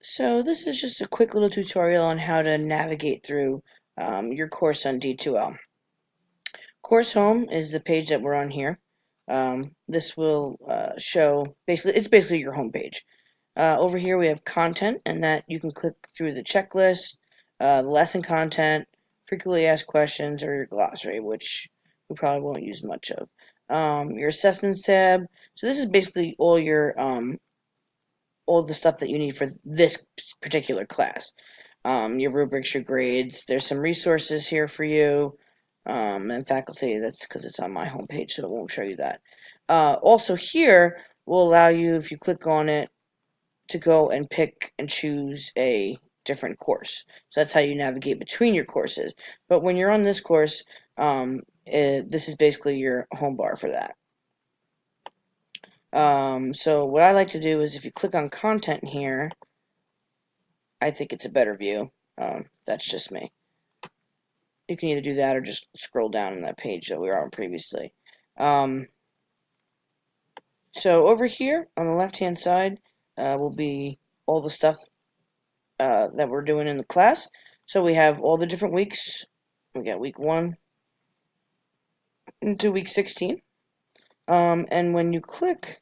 So this is just a quick little tutorial on how to navigate through your course on D2L. Course Home is the page that we're on here. This will show, it's basically your home page. Over here we have content, and that you can click through the checklist, the lesson content, frequently asked questions, or your glossary, which we probably won't use much of. Your assessments tab. So this is basically all the stuff that you need for this particular class. Your rubrics, your grades. There's some resources here for you. And faculty, that's because it's on my homepage, so it won't show you that. Also here will allow you, if you click on it, to go and pick and choose a different course. So that's how you navigate between your courses. But when you're on this course, this is basically your home bar for that. So what I like to do is if you click on content here, I think it's a better view. That's just me. You can either do that or just scroll down on that page that we were on previously. So over here on the left-hand side will be all the stuff that we're doing in the class. So we have all the different weeks. We got week 1 to week 16. And when you click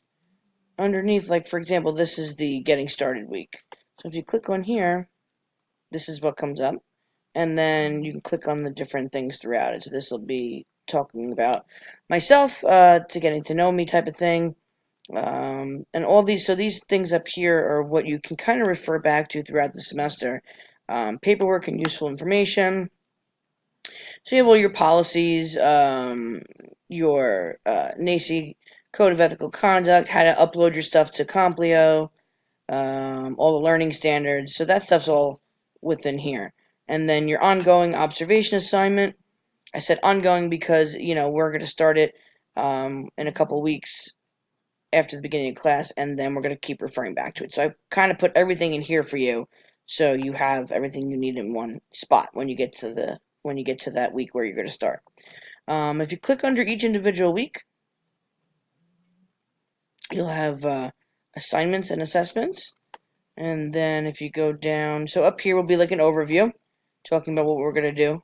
underneath, like for example, this is the getting started week. So if you click on here, this is what comes up. And then you can click on the different things throughout it. So this will be talking about myself, to getting to know me type of thing. And all these, so these things up here are what you can kind of refer back to throughout the semester. Paperwork and useful information. So you have all your policies, your NACI Code of Ethical Conduct, how to upload your stuff to Complio, all the learning standards. So that stuff's all within here. And then your ongoing observation assignment. I said ongoing because, we're going to start it in a couple weeks after the beginning of class, and then we're going to keep referring back to it. So I kind of put everything in here for you, so you have everything you need in one spot when you get to that week where you're going to start. If you click under each individual week, you'll have assignments and assessments. And then if you go down, so up here will be like an overview, talking about what we're going to do.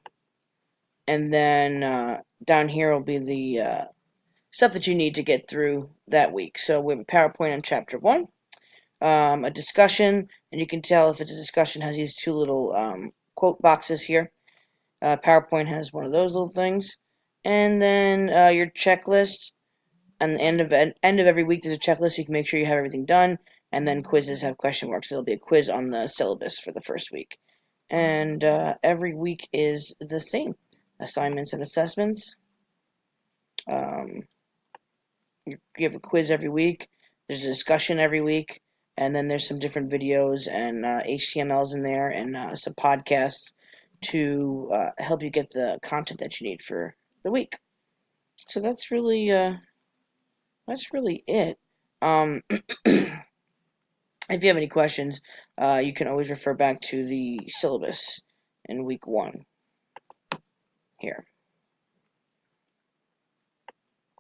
And then down here will be the stuff that you need to get through that week. So we have a PowerPoint on Chapter 1, a discussion, and you can tell if it's a discussion has these two little quote boxes here. PowerPoint has one of those little things. And then your checklist. And the end of every week, there's a checklist so you can make sure you have everything done. And then quizzes have question marks. So there'll be a quiz on the syllabus for the first week. And every week is the same. Assignments and assessments. Um, you have a quiz every week. There's a discussion every week. And then there's some different videos and HTMLs in there and some podcasts to help you get the content that you need for the week. So that's really it. If you have any questions, you can always refer back to the syllabus in week 1 here.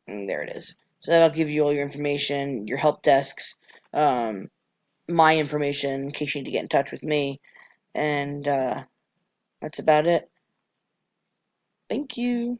And there it is. So that'll give you all your information, your help desks, my information in case you need to get in touch with me, and that's about it. Thank you.